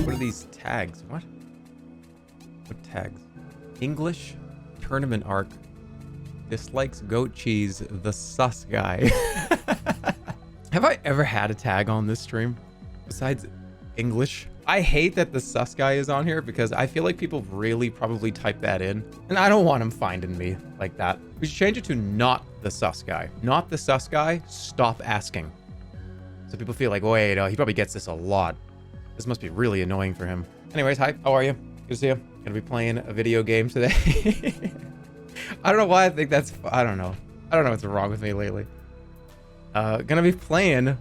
What are these tags? What tags? English tournament arc. Dislikes goat cheese. The sus guy. Have I ever had a tag on this stream besides English? I hate that the sus guy is on here because I feel like people really probably type that in, and I don't want him finding me like that. We should change it to not the sus guy. Not the sus guy. Stop asking. So people feel like, wait, he probably gets this a lot. This must be really annoying for him. Anyways, hi, how are you? Good to see you. Gonna be playing a video game today. I don't know why I think that's, I don't know what's wrong with me lately. Gonna be playing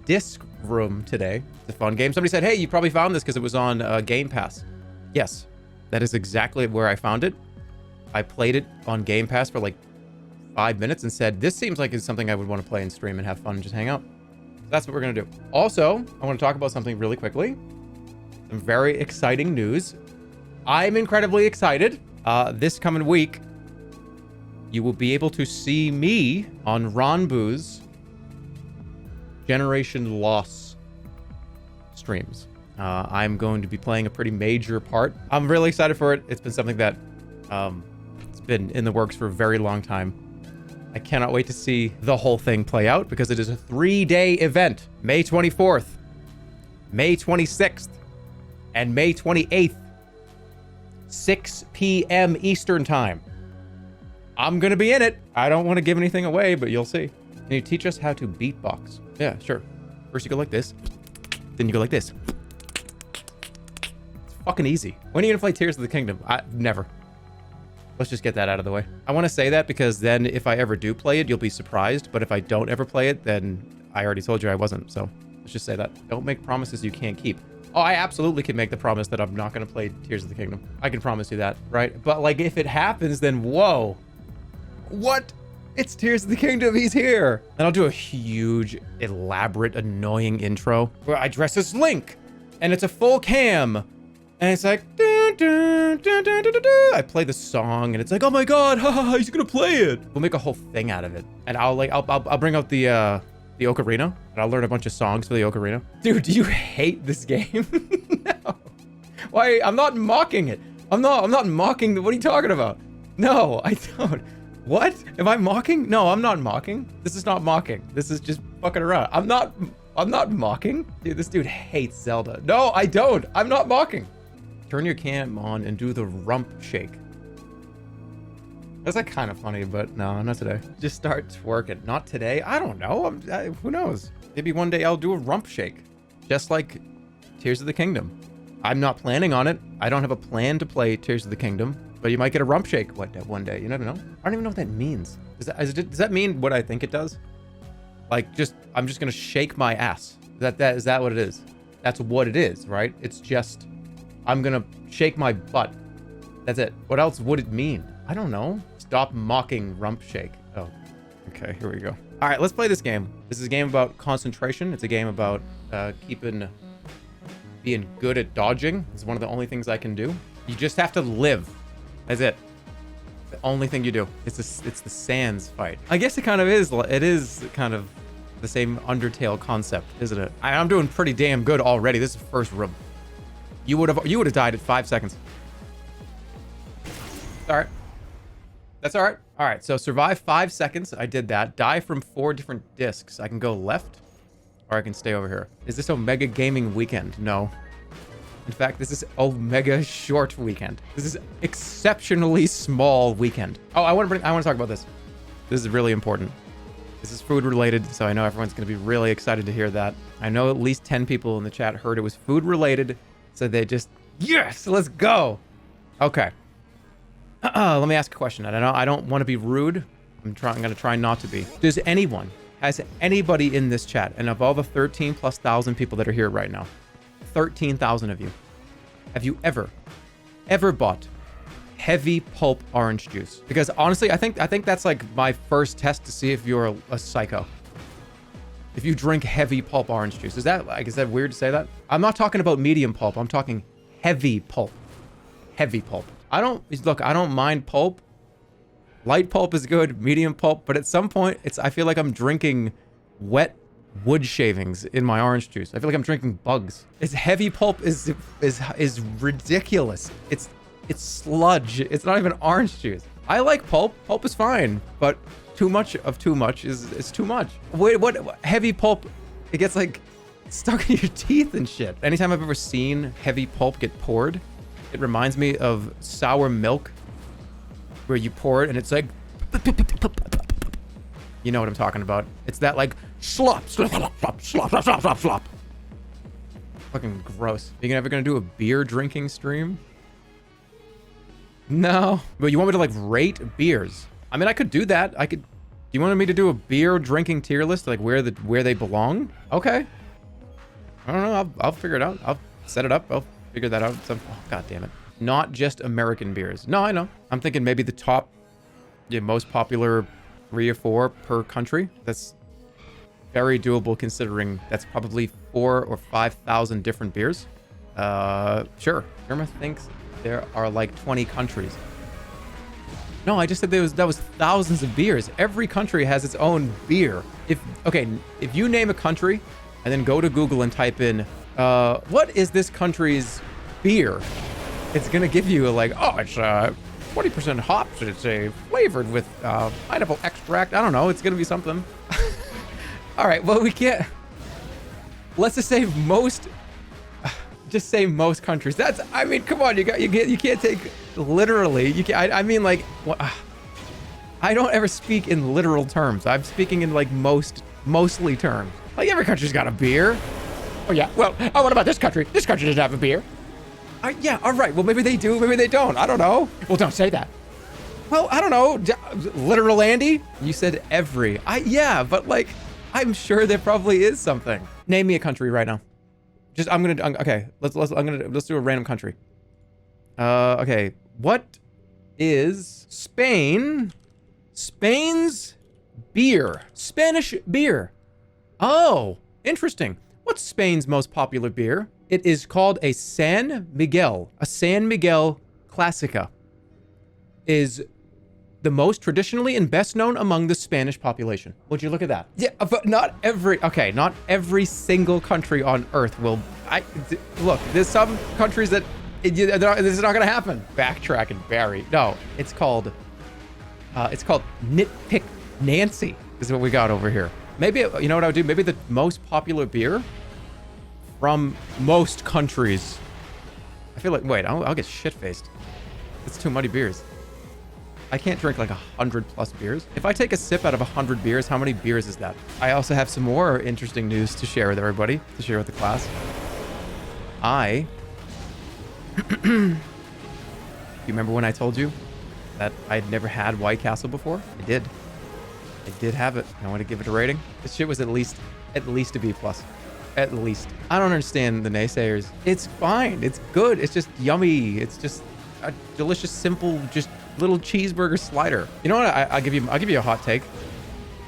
Disc Room today. It's a fun game. Somebody said, hey, you probably found this because it was on Game Pass. Yes, that is exactly where I found it. I played it on Game Pass for like 5 minutes and said, this seems like it's something I would want to play and stream and have fun and just hang out. So that's what we're gonna do. Also, I want to talk about something really quickly. Some very exciting news. I'm incredibly excited. This coming week, you will be able to see me on Ronbu's Generation Loss streams. I'm going to be playing a pretty major part. I'm really excited for it. It's been something that it's been in the works for a very long time. I cannot wait to see the whole thing play out because it is a 3-day event. May 24th, May 26th, and May 28th, 6 p.m. Eastern time. I'm gonna be in it. I don't want to give anything away, but you'll see. Can you teach us how to beatbox? Yeah, sure. First you go like this, then you go like this. It's fucking easy. When are you gonna play Tears of the Kingdom? Never. Let's just get that out of the way. I want to say that because then if I ever do play it, you'll be surprised. But if I don't ever play it, then I already told you I wasn't. So let's just say that. Don't make promises you can't keep. Oh, I absolutely can make the promise that I'm not going to play Tears of the Kingdom. I can promise you that, right? But like if it happens, then whoa. What? It's Tears of the Kingdom. He's here. And I'll do a huge, elaborate, annoying intro where I dress as Link and it's a full cam. And it's like, dun, dun, dun, dun, dun, dun, dun. I play the song and it's like, oh my God, he's gonna play it. We'll make a whole thing out of it. And I'll bring out the ocarina and I'll learn a bunch of songs for the ocarina. Dude, do you hate this game? No. Why? I'm not mocking it. I'm not mocking what are you talking about? No, I don't. What? Am I mocking? No, I'm not mocking. This is not mocking. This is just fucking around. I'm not mocking. Dude, this dude hates Zelda. No, I don't. I'm not mocking. Turn your cam on and do the rump shake. That's like kind of funny, but no, not today. Just start twerking. Not today. I don't know. Who knows? Maybe one day I'll do a rump shake, just like Tears of the Kingdom. I'm not planning on it. I don't have a plan to play Tears of the Kingdom, but you might get a rump shake one day. You never know. I don't even know what that means. Does that mean what I think it does? Like I'm just gonna shake my ass. Is that what it is? That's what it is, right? It's just I'm gonna shake my butt. That's it. What else would it mean? I don't know. Stop mocking rump shake. Oh, okay, here we go. All right, let's play this game. This is a game about concentration. It's a game about being good at dodging. It's one of the only things I can do. You just have to live. That's it. The only thing you do. It's the Sans fight. I guess it kind of is. It is kind of the same Undertale concept, isn't it? I'm doing pretty damn good already. This is the first room. You would have died at 5 seconds. All right. That's all right. All right. So survive 5 seconds. I did that. Die from 4 different discs. I can go left, or I can stay over here. Is this Omega Gaming Weekend? No. In fact, this is Omega Short Weekend. This is exceptionally small weekend. Oh, I want to talk about this. This is really important. This is food related, so I know everyone's going to be really excited to hear that. I know at least 10 people in the chat heard it was food related, so they just, yes, let's go. Okay. Let me ask a question. I don't want to be rude. I'm going to try not to be. Has anybody in this chat, and of all the 13,000+ people that are here right now, 13,000 of you, have you ever bought heavy pulp orange juice? Because honestly, I think that's like my first test to see if you're a psycho. If you drink heavy pulp orange juice, is that weird to say that? I'm not talking about medium pulp. I'm talking heavy pulp. Heavy pulp. I don't mind pulp. Light pulp is good, medium pulp, but at some point I feel like I'm drinking wet wood shavings in my orange juice. I feel like I'm drinking bugs. Its heavy pulp is ridiculous. It's sludge. It's not even orange juice. I like pulp. Pulp is fine, but too much of too much is too much. Wait, what heavy pulp? It gets like stuck in your teeth and shit. Anytime I've ever seen heavy pulp get poured, it reminds me of sour milk, where you pour it and it's like, you know what I'm talking about. It's that like slop, slop, slop, slop, slop, slop, slop, slop. Fucking gross. Are you ever gonna do a beer drinking stream? No. But you want me to like rate beers? I mean, I could do that. I could. You wanted me to do a beer drinking tier list, like where they belong? Okay. I don't know. I'll figure it out. I'll set it up. I'll figure that out. Oh, God damn it. Not just American beers. No, I know. I'm thinking maybe the top, most popular 3 or 4 per country. That's very doable considering that's probably 4,000 or 5,000 different beers. Sure. Jerma thinks there are like 20 countries. No, I just said that was thousands of beers. Every country has its own beer. If you name a country and then go to Google and type in, what is this country's beer? It's gonna give you like, oh, it's 20% hops. It's flavored with pineapple extract. I don't know. It's gonna be something. All right. Well, we can't. Let's just say most. Just say most countries. That's. I mean, come on. You can't take literally. You can't. I mean, like. I don't ever speak in literal terms. I'm speaking in like mostly terms. Like every country's got a beer. Oh yeah. Well, what about this country? This country doesn't have a beer. Yeah. All right. Well, maybe they do. Maybe they don't. I don't know. Well, don't say that. Well, I don't know. Literal Andy. You said every. Yeah, but like, I'm sure there probably is something. Name me a country right now. Just okay. Let's do a random country. Okay. What is Spain's beer? Spanish beer. Oh, interesting. What's Spain's most popular beer? It is called a San Miguel. A San Miguel Clásica is the most traditionally and best known among the Spanish population. Would you look at that? Yeah, but not every single country on earth will. Look, there's some countries that this is not gonna happen. Backtrack and Barry. No, it's called Nitpick Nancy is what we got over here. Maybe, you know what I would do? Maybe the most popular beer from most countries. I feel like, wait, I'll get shit-faced. It's too many beers. I can't drink like 100+ beers. If I take a sip out of 100 beers, how many beers is that? I also have some more interesting news to share with everybody, to share with the class. You remember when I told you that I'd never had White Castle before? I did have it. I want to give it a rating. This shit was at least a B+. At least. I don't understand the naysayers. It's fine. It's good. It's just yummy. It's just a delicious, simple, just little cheeseburger slider. You know what? I'll give you a hot take.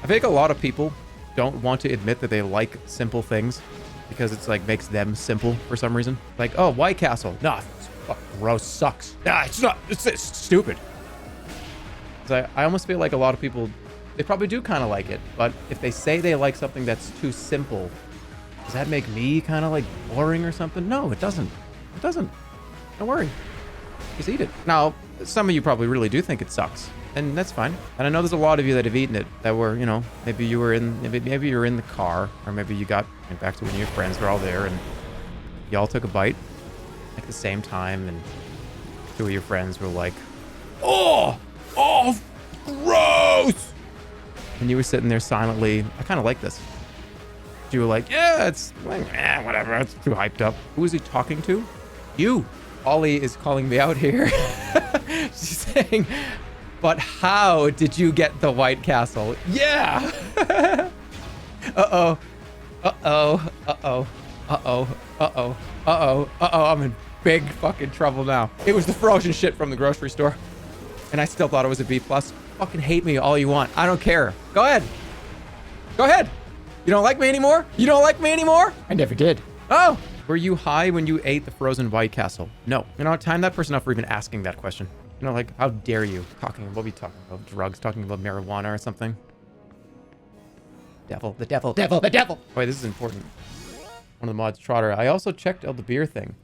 I think a lot of people don't want to admit that they like simple things because it's like makes them simple for some reason. Like, oh, White Castle. Nah, it's fucking gross. Sucks. Nah, it's not. It's stupid. So I almost feel like a lot of people, they probably do kind of like it, but if they say they like something that's too simple, does that make me kind of like boring or something? No, it doesn't. It doesn't. Don't worry. Just eat it. Now, some of you probably really do think it sucks, and that's fine. And I know there's a lot of you that have eaten it that were, maybe you were maybe you were in the car, or maybe you went back to when your friends were all there and y'all took a bite at the same time, and 2 of your friends were like, oh, gross. And you were sitting there silently. I kind of like this. You were like, yeah, it's like, whatever. It's too hyped up. Who is he talking to? You. Ollie is calling me out here. She's saying, but how did you get the White Castle? Yeah. Uh-oh. Uh-oh. Uh-oh. Uh-oh. Uh-oh. Uh-oh. Uh-oh. I'm in big fucking trouble now. It was the frozen shit from the grocery store. And I still thought it was a B+. Fucking hate me all you want. I don't care. Go ahead. Go ahead. You don't like me anymore? You don't like me anymore? I never did. Oh. Were you high when you ate the frozen White Castle? No. You know, time that person up for even asking that question. You know, like, how dare you? What are we talking about? Drugs? Talking about marijuana or something? Devil, the devil, devil, the devil. Wait, this is important. One of the mods, Trotter. I also checked out the beer thing.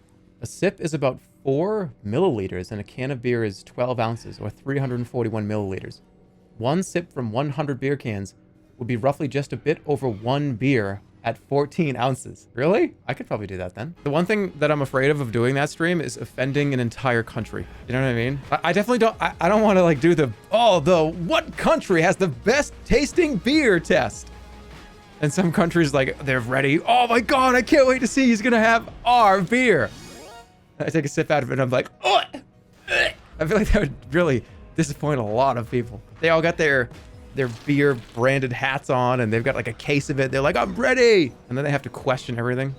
A sip is about 4 milliliters, and a can of beer is 12 ounces, or 341 milliliters. One sip from 100 beer cans would be roughly just a bit over 1 beer at 14 ounces. Really? I could probably do that then. The one thing that I'm afraid of doing that stream is offending an entire country. You know what I mean? I definitely don't, I don't want to like do the what country has the best tasting beer test? And some countries like, they're ready. Oh my God, I can't wait to see he's gonna have our beer. I take a sip out of it and I'm like, oh! I feel like that would really disappoint a lot of people. They all got their beer branded hats on and they've got like a case of it. They're like, I'm ready. And then they have to question everything.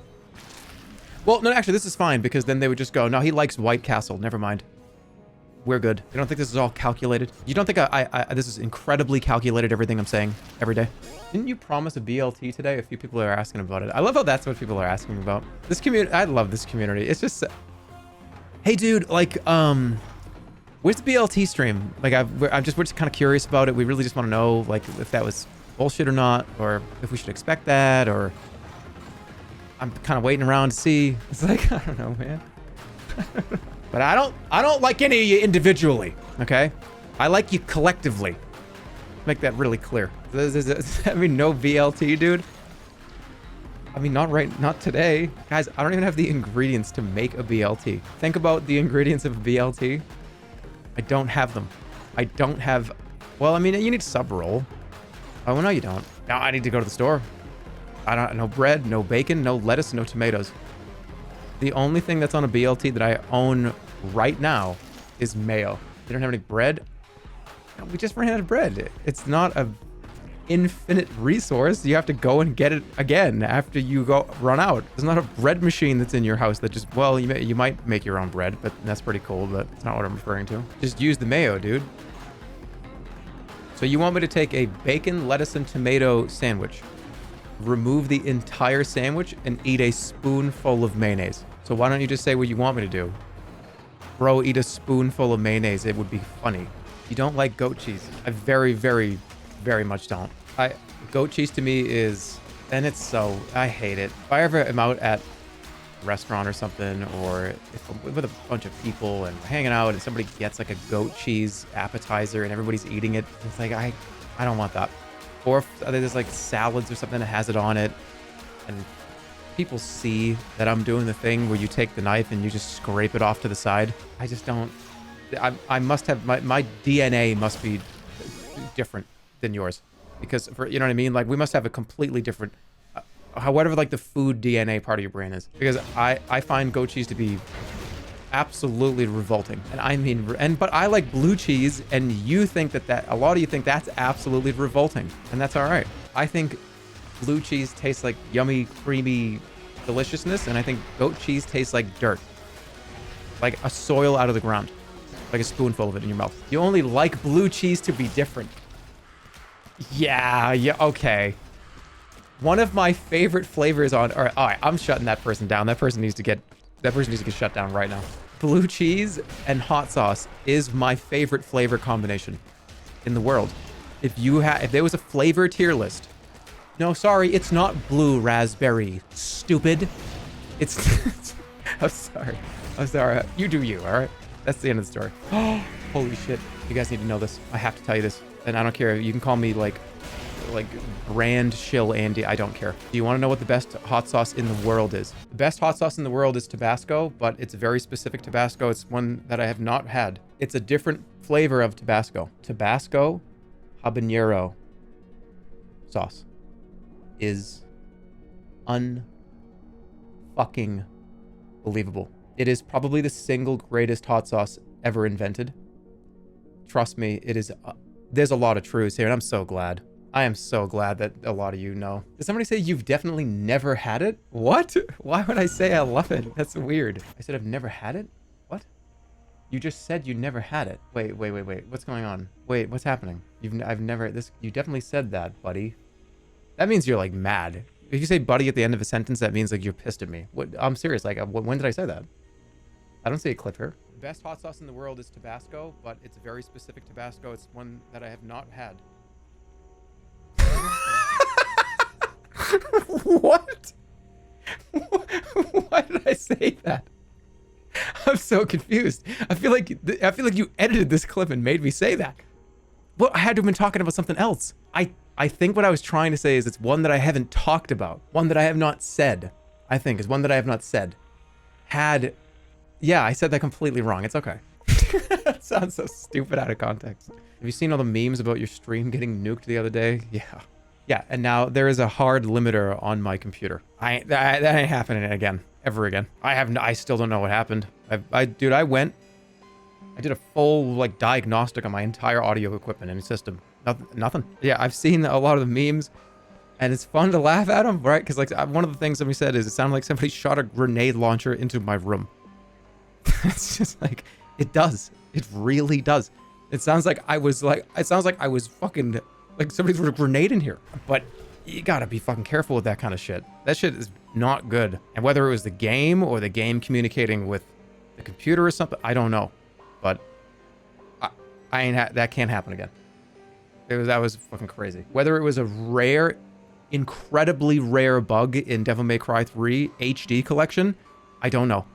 Well, no, actually this is fine because then they would just go, no, he likes White Castle. Never mind. We're good. You don't think this is all calculated? You don't think this is incredibly calculated, everything I'm saying every day? Didn't you promise a BLT today? A few people are asking about it. I love how that's what people are asking about. This community, I love this community. It's just, hey dude, like, where's the BLT stream? Like, we're just kind of curious about it. We really just want to know, like, if that was bullshit or not, or if we should expect that, or I'm kind of waiting around to see. It's like, I don't know, man. But I don't like any of you individually, okay? I like you collectively. Make that really clear. Does that mean no BLT, dude? I mean, not today. Guys, I don't even have the ingredients to make a BLT. Think about the ingredients of a BLT. I don't have them. I don't have, well, I mean, you need sub roll. Oh, no, you don't. Now I need to go to the store. No bread, no bacon, no lettuce, no tomatoes. The only thing that's on a BLT that I own right now is mayo. They don't have any bread. No, we just ran out of bread. It's not a infinite resource. You have to go and get it again after you run out. There's not a bread machine that's in your house that just, well, you might make your own bread, but that's pretty cool, but it's not what I'm referring to. Just use the mayo, dude. So you want me to take a bacon, lettuce, and tomato sandwich, remove the entire sandwich, and eat a spoonful of mayonnaise. So why don't you just say what you want me to do? Bro, eat a spoonful of mayonnaise. It would be funny. You don't like goat cheese. I very, very, very much don't. Goat cheese to me is, and I hate it. If I ever am out at a restaurant or something, or if I'm with a bunch of people and hanging out and somebody gets like a goat cheese appetizer and everybody's eating it, it's like, I don't want that. Or if there's like salads or something that has it on it and people see that I'm doing the thing where you take the knife and you just scrape it off to the side. I just don't, I must have, my DNA must be different than yours, because you know what I mean? Like, we must have a completely different, however, like the food DNA part of your brain is, because I find goat cheese to be absolutely revolting. And I mean, but I like blue cheese, and you think that a lot of you think that's absolutely revolting, and that's all right. I think blue cheese tastes like yummy, creamy deliciousness, and I think goat cheese tastes like dirt, like a soil out of the ground, like a spoonful of it in your mouth. You only like blue cheese to be different. Yeah, okay. One of my favorite flavors all right, I'm shutting that person down. That person needs to get shut down right now. Blue cheese and hot sauce is my favorite flavor combination in the world. If there was a flavor tier list, no, sorry, it's not blue raspberry, stupid. It's, I'm sorry. You do you, all right? That's the end of the story. Oh, holy shit. You guys need to know this. I have to tell you this. And I don't care. You can call me like brand shill Andy. I don't care. Do you want to know what the best hot sauce in the world is? The best hot sauce in the world is Tabasco, but it's a very specific Tabasco. It's one that I have not had. It's a different flavor of Tabasco. Tabasco habanero sauce is unfucking believable. It is probably the single greatest hot sauce ever invented. Trust me, it is. There's a lot of truths here, and I'm so glad. I am so glad that a lot of you know. Did somebody say you've definitely never had it? What? Why would I say I love it? That's weird. I said I've never had it? What? You just said you never had it. Wait. What's going on? Wait, what's happening? You definitely said that, buddy. That means you're like mad. If you say buddy at the end of a sentence, that means like you're pissed at me. What? I'm serious. Like, when did I say that? I don't see a clip here. The best hot sauce in the world is Tabasco, but it's a very specific Tabasco. It's one that I have not had. say that? I'm so confused. I feel like you edited this clip and made me say that. Well, I had to have been talking about something else. I think what I was trying to say is it's one that I haven't talked about. One that I have not said. I think is one that I have not said. Yeah, I said that completely wrong. It's okay. That sounds so stupid out of context. Have you seen all the memes about your stream getting nuked the other day? Yeah. Yeah, and now there is a hard limiter on my computer. That ain't happening again. Ever again. I still don't know what happened. Dude, I did a full, like, diagnostic on my entire audio equipment and system. Nothing. Yeah, I've seen a lot of the memes, and it's fun to laugh at them, right? Because, like, one of the things somebody said is it sounded like somebody shot a grenade launcher into my room. It's just like, it does. It really does. It sounds like I was fucking, like, somebody threw a grenade in here. But you gotta be fucking careful with that kind of shit. That shit is not good. And whether it was the game or the game communicating with the computer or something, I don't know. But that can't happen again. That was fucking crazy. Whether it was a rare, incredibly rare bug in Devil May Cry 3 HD collection, I don't know.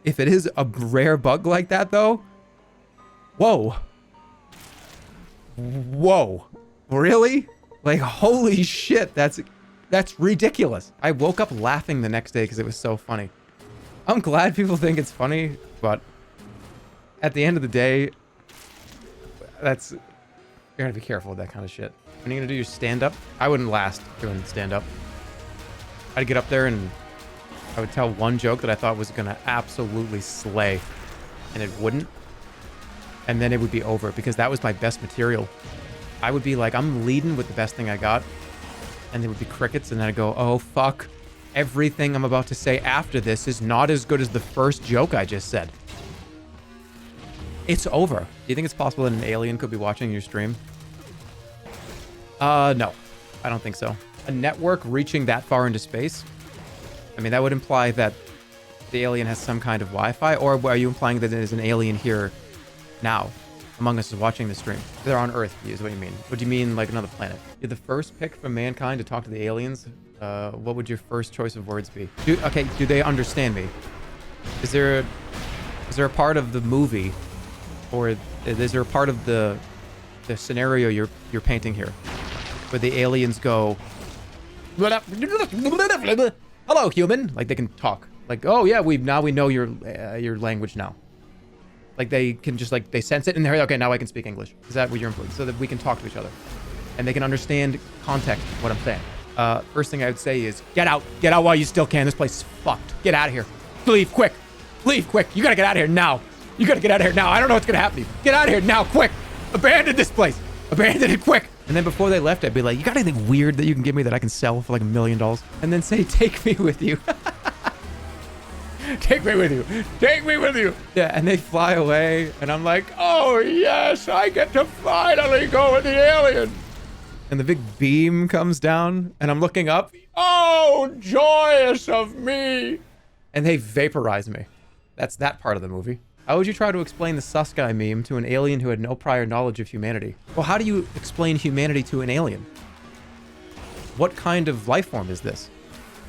If it is a rare bug like that, though, whoa. Whoa. Really? Like, holy shit, that's ridiculous. I woke up laughing the next day because it was so funny. I'm glad people think it's funny, but at the end of the day, you're gonna be careful with that kind of shit. When are you gonna do your stand-up? I wouldn't last doing stand-up. I'd get up there and I would tell one joke that I thought was gonna absolutely slay, and it wouldn't. And then it would be over because that was my best material. I would be like, I'm leading with the best thing I got, and there would be crickets, and then I'd go, oh fuck, everything I'm about to say after this is not as good as the first joke I just said. It's over. Do you think it's possible that an alien could be watching your stream? No. I don't think so. A network reaching that far into space? I mean, that would imply that the alien has some kind of Wi-Fi, or are you implying that there's an alien here now? Among Us is watching the stream. They're on Earth, is what you mean. What do you mean, like another planet? You're the first pick from mankind to talk to the aliens. What would your first choice of words be? Do they understand me? Is there a part of the movie, or is there a part of the scenario you're painting here, where the aliens go, hello human, like they can talk, like, oh yeah, we know your language now, like they can just, like, they sense it and they're okay, now I can speak English. Is that what you're implying? So that we can talk to each other and they can understand context of what I'm saying. First thing I would say is get out while you still can. This place is fucked. Get out of here. Leave quick. You gotta get out of here now. I don't know what's gonna happen to you. Get out of here now, quick. Abandon this place. Abandon it quick. And then before they left, I'd be like, you got anything weird that you can give me that I can sell for like $1 million? And then say, take me with you. Take me with you. Yeah, and they fly away. And I'm like, oh yes, I get to finally go with the alien. And the big beam comes down and I'm looking up. Oh, joyous of me. And they vaporize me. That's that part of the movie. How would you try to explain the sus guy meme to an alien who had no prior knowledge of humanity? Well, how do you explain humanity to an alien? What kind of life form is this?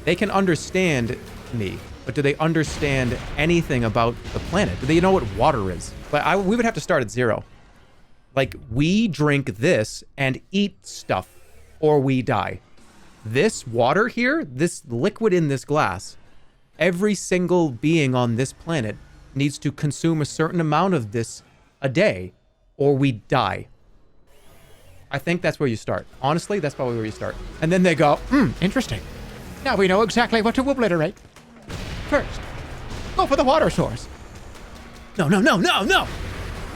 They can understand me, but do they understand anything about the planet? Do they know what water is? But we would have to start at zero. Like, we drink this and eat stuff, or we die. This water here, this liquid in this glass, every single being on this planet needs to consume a certain amount of this a day, or we die. I think that's where you start. Honestly, that's probably where you start. And then they go, interesting. Now we know exactly what to obliterate. First, go for the water source. No.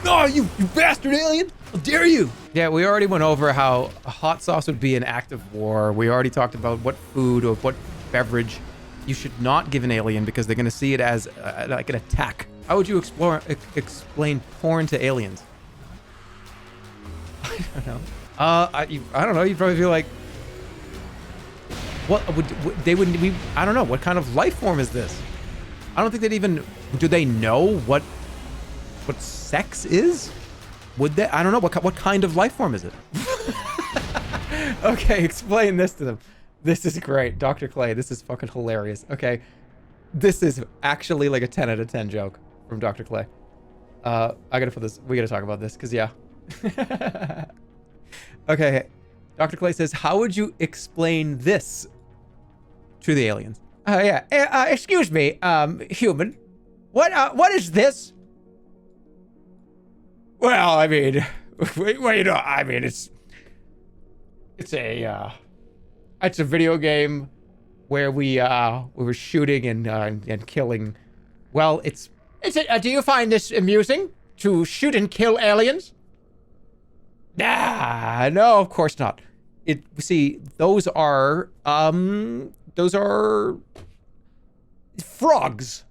Oh, you bastard alien. How dare you? Yeah, we already went over how a hot sauce would be an act of war. We already talked about what food or what beverage you should not give an alien because they're going to see it as like an attack. How would you explain porn to aliens? I don't know. I don't know. You'd probably feel like, what would they wouldn't we? I don't know. What kind of life form is this? I don't think they'd even. Do they know what sex is? Would they? I don't know. What kind of life form is it? Okay, explain this to them. This is great. Dr. Clay, this is fucking hilarious. Okay. This is actually like a 10 out of 10 joke from Dr. Clay. I gotta put this, we gotta talk about this, because yeah. Okay, Dr. Clay says, how would you explain this to the aliens? Excuse me, human. What is this? Well, I mean, well, you know, I mean, it's a video game where we were shooting and killing. Well, do you find this amusing to shoot and kill aliens? Nah, no, of course not. See, those are frogs.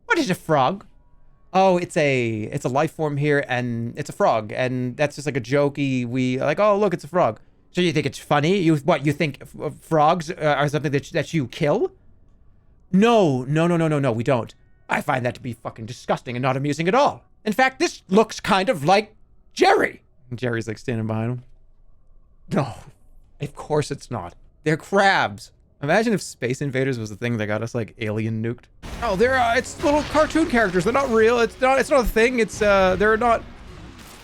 What is a frog? Oh, it's a life form here, and it's a frog, and that's just like a jokey. We like, oh look, it's a frog. So you think it's funny? You think frogs are something that you kill? No, we don't. I find that to be fucking disgusting and not amusing at all. In fact, this looks kind of like Jerry. And Jerry's like standing behind him. No, of course it's not. They're crabs. Imagine if Space Invaders was the thing that got us like alien nuked. Oh, it's little cartoon characters. They're not real. It's not a thing. They're not.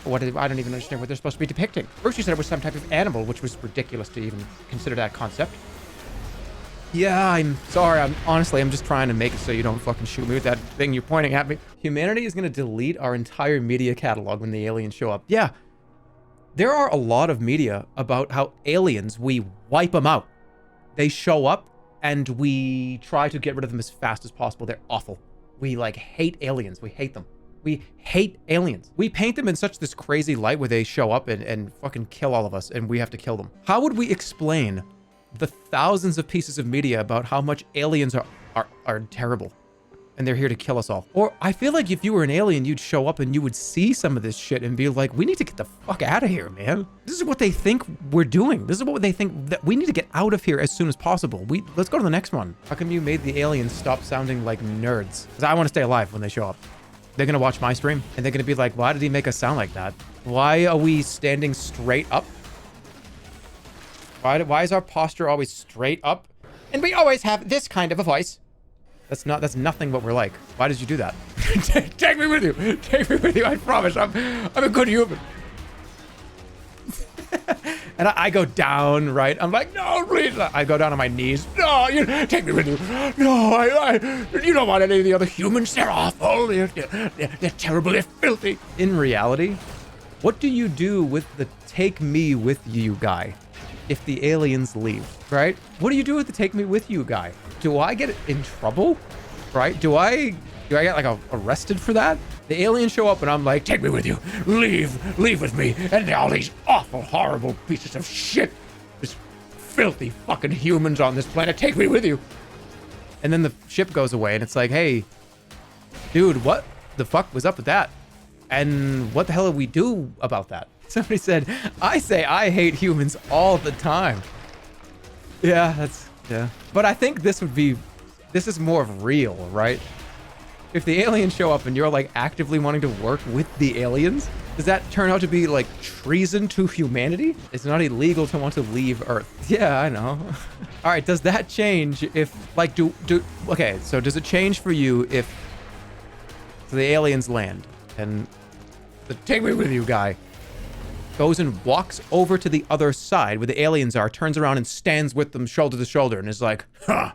I don't even understand what they're supposed to be depicting. First you said it was some type of animal, which was ridiculous to even consider that concept. Yeah, I'm sorry. I'm just trying to make it so you don't fucking shoot me with that thing you're pointing at me. Humanity is going to delete our entire media catalog when the aliens show up. Yeah. There are a lot of media about how aliens, we wipe them out. They show up and we try to get rid of them as fast as possible. They're awful. We like hate aliens. We hate them. We hate aliens. We paint them in such this crazy light where they show up and fucking kill all of us and we have to kill them. How would we explain the thousands of pieces of media about how much aliens are terrible and they're here to kill us all? Or I feel like if you were an alien, you'd show up and you would see some of this shit and be like, we need to get the fuck out of here, man. This is what they think we're doing. This is what they think that we need to get out of here as soon as possible. Let's go to the next one. How come you made the aliens stop sounding like nerds? Because I want to stay alive when they show up. They're going to watch my stream and they're going to be like, why did he make us sound like that? Why are we standing straight up? Why is our posture always straight up? And we always have this kind of a voice. That's nothing what we're like. Why did you do that? Take me with you. Take me with you. I promise. I'm a good human. And I go down, right? I'm like, no, please. I go down on my knees. No, you take me with you. No, you don't want any of the other humans. They're awful. They're terrible. They're filthy. In reality, what do you do with the take me with you guy if the aliens leave, right? What do you do with the take me with you guy? Do I get in trouble, right? Do I get like arrested for that? The aliens show up and I'm like, take me with you, leave with me. And all these awful, horrible pieces of shit, this filthy fucking humans on this planet, take me with you. And then the ship goes away and it's like, hey, dude, what the fuck was up with that? And what the hell do we do about that? Somebody said, I say I hate humans all the time. Yeah, yeah. But I think this is more real, right? If the aliens show up and you're like actively wanting to work with the aliens, does that turn out to be like treason to humanity? It's not illegal to want to leave Earth. Yeah, I know. All right, does that change if like okay, so does it change for you if the aliens land and the take me with you guy goes and walks over to the other side where the aliens are, turns around and stands with them shoulder to shoulder and is like, huh.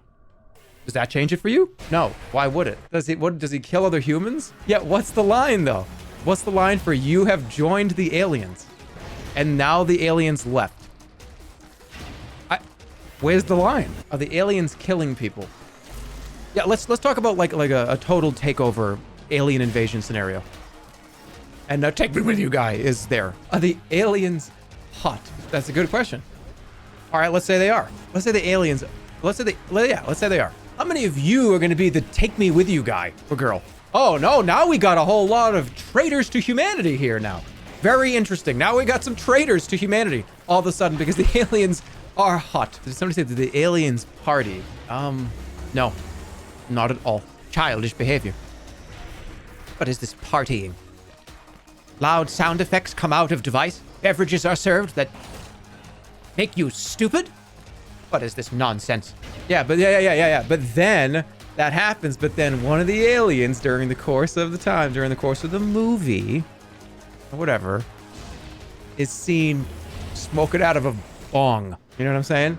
Does that change it for you? No. Why would it? Does he kill other humans? Yeah, what's the line though? What's the line for you have joined the aliens and now the aliens left? Where's the line? Are the aliens killing people? Yeah, let's talk about like a total takeover alien invasion scenario. And now take me with you guy is there. Are the aliens hot? That's a good question. All right, let's say they are. Let's say the aliens, let's say they are. How many of you are going to be the take me with you guy or girl? Oh no, now we got a whole lot of traitors to humanity here now. Very interesting. Now we got some traitors to humanity all of a sudden because the aliens are hot. Did somebody say that the aliens party? No, not at all. Childish behavior. What is this partying? Loud sound effects come out of device. Beverages are served that make you stupid. What is this nonsense? Yeah. But then that happens, but then one of the aliens during the course of the movie, or whatever, is seen smoking out of a bong. You know what I'm saying?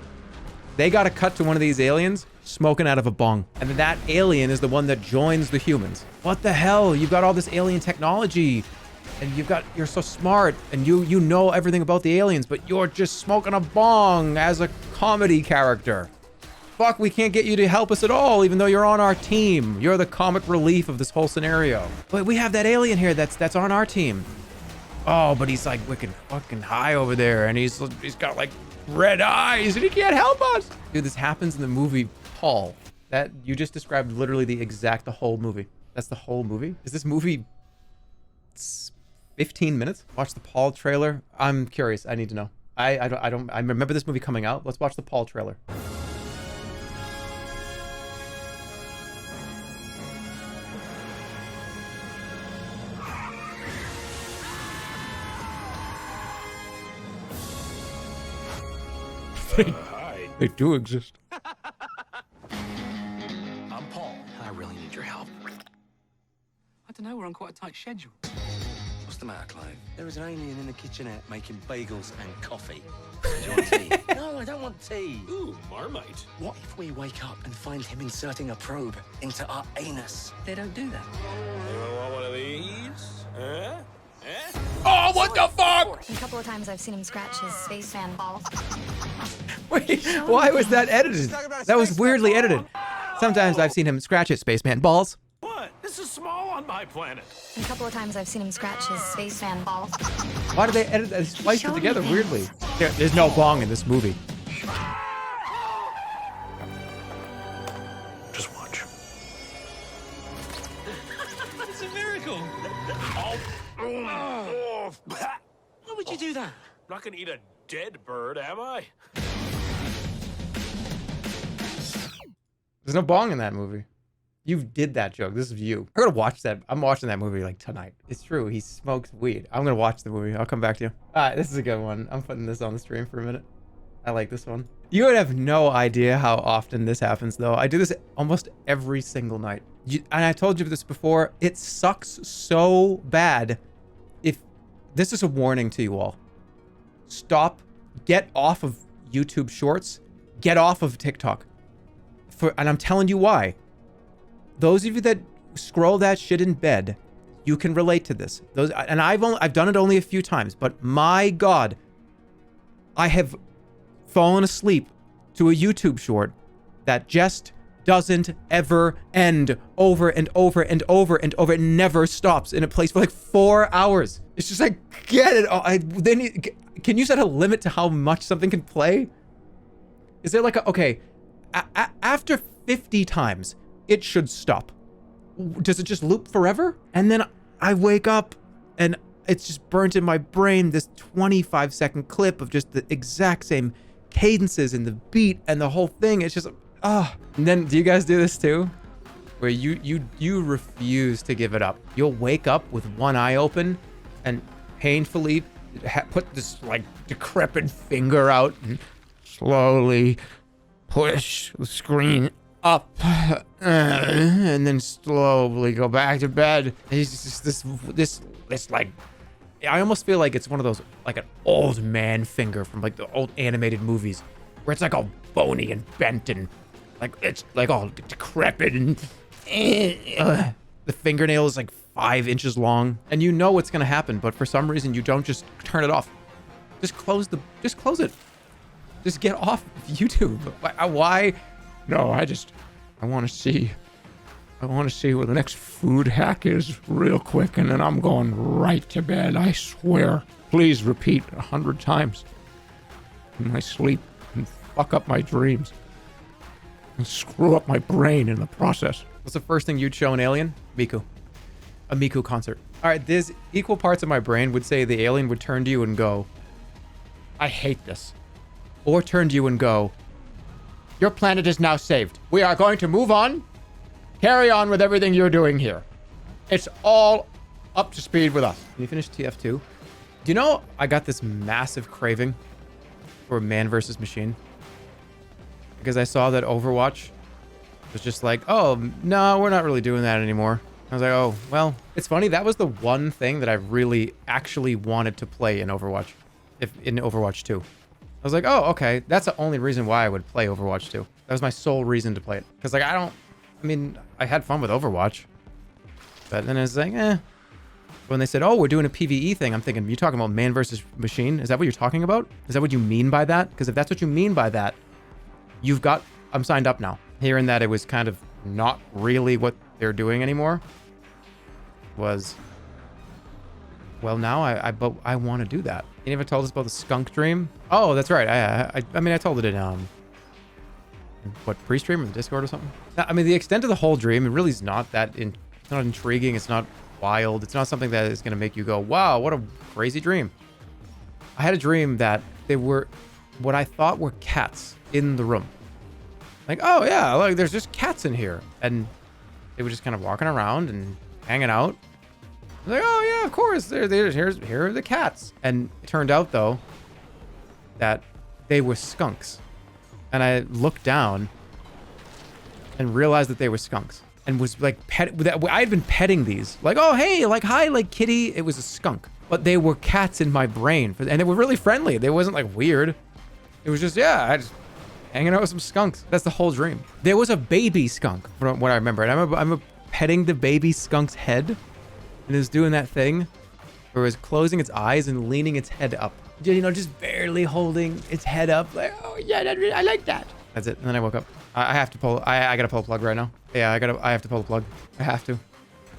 They got to cut to one of these aliens smoking out of a bong. And then that alien is the one that joins the humans. What the hell? You've got all this alien technology and you're so smart and you know everything about the aliens, but you're just smoking a bong as a comedy character. Fuck, we can't get you to help us at all, even though you're on our team. You're the comic relief of this whole scenario. But we have that alien here that's on our team. Oh, but he's like wicked fucking high over there, and he's got like red eyes, and he can't help us. Dude, this happens in the movie Paul. That you just described literally the whole movie. That's the whole movie? Is this movie 15 minutes? Watch the Paul trailer. I'm curious. I need to know. I remember this movie coming out. Let's watch the Paul trailer. They do exist. I'm Paul. I really need your help. I don't know, we're on quite a tight schedule. What's the matter, Clive? There is an alien in the kitchenette making bagels and coffee. Do you want tea? No, I don't want tea. Ooh, Marmite. What if we wake up and find him inserting a probe into our anus? They don't do that. Anyone want one of these? Huh? Oh, what the fuck? A couple of times I've seen him scratch his space fan balls. Wait, why was that edited? That was weirdly edited. Sometimes I've seen him scratch his spaceman balls. What? This is small on my planet. A couple of times I've seen him scratch his space fan balls. Why did they edit that? Splice it together weirdly. There's no bong in this movie. Just watch. It's a miracle. Oh. Why would you do that? I'm not gonna eat a dead bird, am I? There's no bong in that movie. You did that joke. This is you. I'm gonna watch that. I'm watching that movie like tonight. It's true. He smokes weed. I'm gonna watch the movie. I'll come back to you. All right, this is a good one. I'm putting this on the stream for a minute. I like this one. You would have no idea how often this happens, though. I do this almost every single night. And I told you this before. It sucks so bad. If this is a warning to you all, stop. Get off of YouTube Shorts. Get off of TikTok. And I'm telling you why. Those of you that scroll that shit in bed, you can relate to this. And I've done it only a few times, but my God, I have fallen asleep to a YouTube short that just doesn't ever end, over and over and over and over. It never stops, and it plays for like 4 hours. It's just like, get it. Can you set a limit to how much something can play? Is there like okay, after 50 times, it should stop. Does it just loop forever? And then I wake up and it's just burnt in my brain, this 25-second clip of just the exact same cadences and the beat and the whole thing. It's just, And then, do you guys do this too? Where you refuse to give it up. You'll wake up with one eye open and painfully put this like decrepit finger out and slowly push the screen up and then slowly go back to bed. It's just this like, I almost feel like it's one of those like an old man finger from like the old animated movies where it's like all bony and bent and like it's like all decrepit and the fingernail is like 5 inches long and you know what's gonna happen, but for some reason you don't just turn it off. Just close it. Just get off YouTube. Why? No, I want to see where the next food hack is real quick, and then I'm going right to bed, I swear. Please repeat 100 times in my sleep and fuck up my dreams and screw up my brain in the process. What's the first thing you'd show an alien? Miku. A Miku concert. All right, there's equal parts of my brain would say the alien would turn to you and go, I hate this. Or turn to you and go, your planet is now saved. We are going to move on. Carry on with everything you're doing here. It's all up to speed with us. Can you finish TF2? Do you know I got this massive craving for Man vs. Machine? Because I saw that Overwatch was just like, oh, no, we're not really doing that anymore. I was like, oh, well, it's funny. That was the one thing that I really actually wanted to play in Overwatch, in Overwatch 2. I was like, oh, okay. That's the only reason why I would play Overwatch 2. That was my sole reason to play it. Because, like, I mean, I had fun with Overwatch. But then it's like, eh. When they said, oh, we're doing a PvE thing, I'm thinking, you talking about man versus machine? Is that what you're talking about? Is that what you mean by that? Because if that's what you mean by that, I'm signed up now. Hearing that it was kind of not really what they're doing anymore was, well, now I want to do that. You never told us about the skunk dream? Oh, that's right. I mean, I told it in, what, pre-stream or the Discord or something? I mean, the extent of the whole dream, it really is not that, it's not intriguing. It's not wild. It's not something that is going to make you go, wow, what a crazy dream. I had a dream that they were what I thought were cats in the room. Like, oh yeah, like there's just cats in here. And they were just kind of walking around and hanging out. Like, oh yeah, of course, here are the cats. And it turned out though that they were skunks. And I looked down and realized that they were skunks. And was like, I had been petting these. Like, oh, hey, like, hi, like, kitty. It was a skunk. But they were cats in my brain. And they were really friendly. They wasn't, like, weird. It was just, yeah, I just hanging out with some skunks. That's the whole dream. There was a baby skunk, from what I remember. And I'm petting the baby skunk's head. And it was doing that thing where it was closing its eyes and leaning its head up. You know, just barely holding its head up. Like, oh, yeah, I like that. That's it. And then I woke up. I have to pull. I gotta pull a plug right now. Yeah, I have to pull a plug. I have to.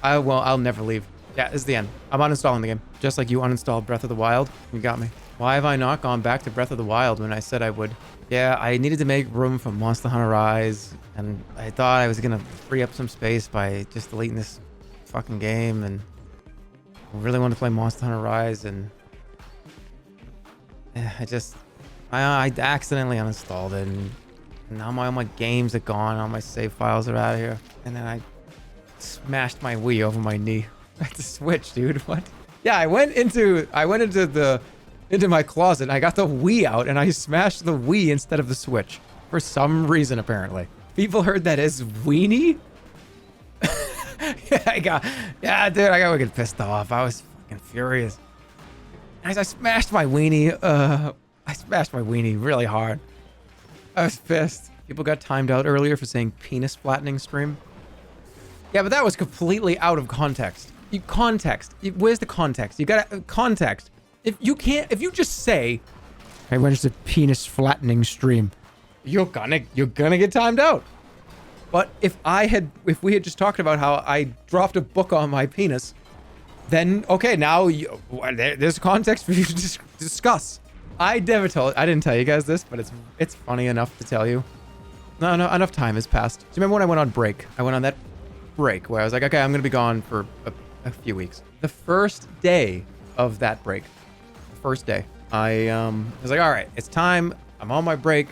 I'll never leave. Yeah, this is the end. I'm uninstalling the game. Just like you uninstalled Breath of the Wild. You got me. Why have I not gone back to Breath of the Wild when I said I would? Yeah, I needed to make room for Monster Hunter Rise, and I thought I was gonna free up some space by just deleting this fucking game, and I really wanted to play Monster Hunter Rise, and I accidentally uninstalled it, and now all my games are gone, all my save files are out of here. And then I smashed my Wii over my knee. I had to switch, dude. What? Yeah, I went into my closet and I got the Wii out and I smashed the Wii instead of the Switch. For some reason, apparently. People heard that as weenie? Yeah, dude, I got wicked pissed off. I was fucking furious. As I smashed my weenie, really hard. I was pissed. People got timed out earlier for saying penis flattening stream. Yeah, but that was completely out of context. Where's the context? You gotta context. If you just say, "Hey, when is the penis flattening stream?" You're gonna get timed out. But if we had just talked about how I dropped a book on my penis, then okay, now there's context for you to discuss. I didn't tell you guys this, but it's funny enough to tell you. No, enough time has passed. Do you remember when I went on break? I went on that break where I was like, okay, I'm gonna be gone for a few weeks. The first day of that break, I was like, all right, it's time. I'm on my break.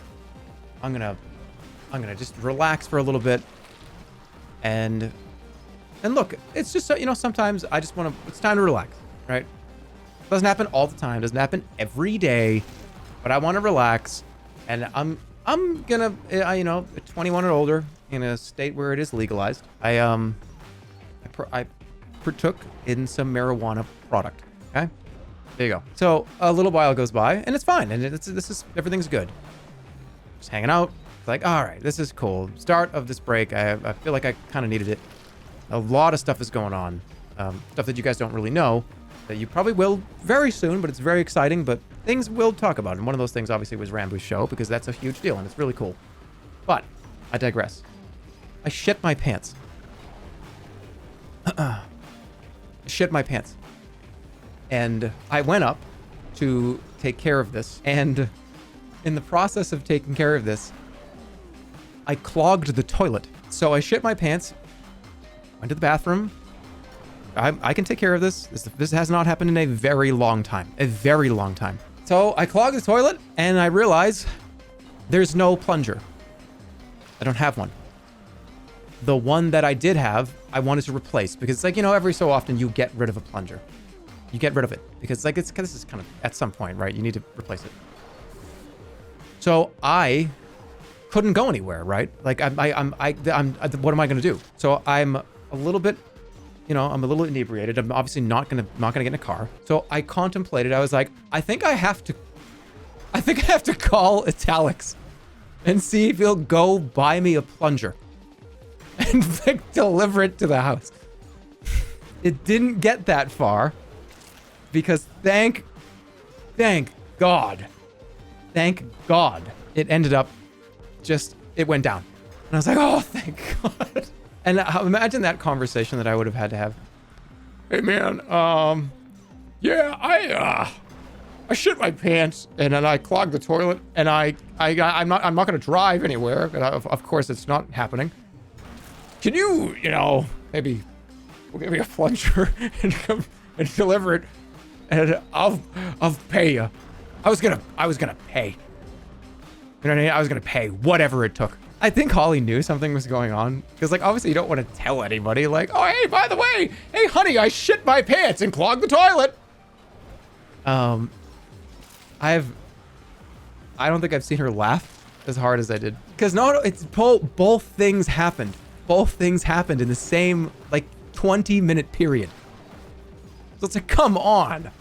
I'm gonna just relax for a little bit. And look, it's just, you know, sometimes I just it's time to relax, right? Doesn't happen all the time. Doesn't happen every day, but I want to relax, and I'm gonna, you know, 21 or older in a state where it is legalized. I partook in some marijuana product. Okay, there you go. So a little while goes by, and it's fine, and everything's good. Just hanging out. It's like, all right, this is cool. Start of this break. I feel like I kind of needed it. A lot of stuff is going on, stuff that you guys don't really know. That you probably will very soon, but it's very exciting, but things we'll talk about. And one of those things obviously was Rambo's show, because that's a huge deal and it's really cool. But I digress. I shit my pants. I shit my pants. And I went up to take care of this. And in the process of taking care of this, I clogged the toilet. So I shit my pants, went to the bathroom. I can take care of this. This has not happened in a very long time. A very long time. So I clog the toilet and I realize there's no plunger. I don't have one. The one that I did have, I wanted to replace, because it's like, you know, every so often you get rid of a plunger. You get rid of it because like this is kind of at some point, right? You need to replace it. So I couldn't go anywhere, right? Like I'm what am I gonna do? So I'm a little bit, you know, I'm a little inebriated. I'm obviously not gonna get in a car. So I contemplated. I was like, I think I have to call Italics and see if he'll go buy me a plunger and like, deliver it to the house. It didn't get that far because thank God, it ended up it went down. And I was like, oh, thank God. And imagine that conversation that I would have had to have. Hey man, yeah, I shit my pants and then I clogged the toilet and I'm not gonna drive anywhere. And of course it's not happening. Can you know, maybe we'll give me a plunger and come and deliver it and I'll pay you. I was gonna pay. You know what I mean? I was gonna pay whatever it took. I think Holly knew something was going on because, like, obviously you don't want to tell anybody. Like, oh, hey, by the way, hey, honey, I shit my pants and clogged the toilet. I don't think I've seen her laugh as hard as I did because no, it's both things happened. Both things happened in the same like 20-minute period. So it's like, come on,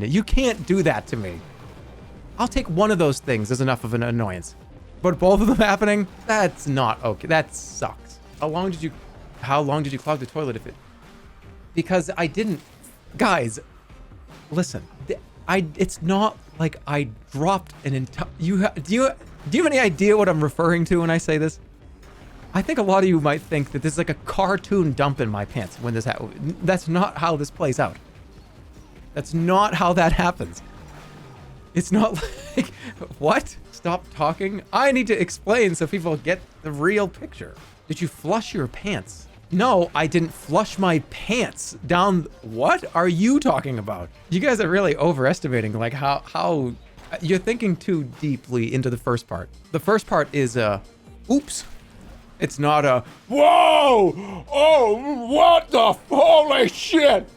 you can't do that to me. I'll take one of those things as enough of an annoyance. But both of them happening, that's not okay. That sucks. How long did you clog the toilet because I didn't, guys, listen, it's not like I dropped an entire, do you have any idea what I'm referring to when I say this? I think a lot of you might think that this is like a cartoon dump in my pants when this happens. That's not how this plays out. That's not how that happens. It's not like, what? Stop talking. I need to explain so people get the real picture. Did you flush your pants? No, I didn't flush my pants down. What are you talking about? You guys are really overestimating like how you're thinking too deeply into the first part. The first part is oops. It's not a whoa. Oh, what the holy shit.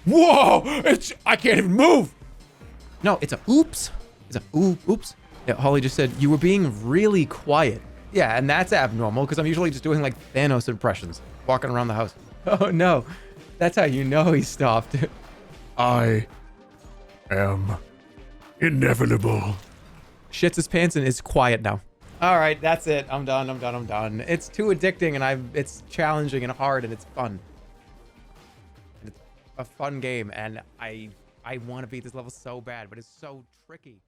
Whoa, I can't even move. No, it's a oops. It's a oops. Yeah, Holly just said, you were being really quiet. Yeah, and that's abnormal because I'm usually just doing like Thanos impressions, walking around the house. Oh no, that's how you know he stopped. I am inevitable. Shits his pants and is quiet now. All right, that's it. I'm done. It's too addicting and it's challenging and hard and it's fun. It's a fun game and I want to beat this level so bad, but it's so tricky.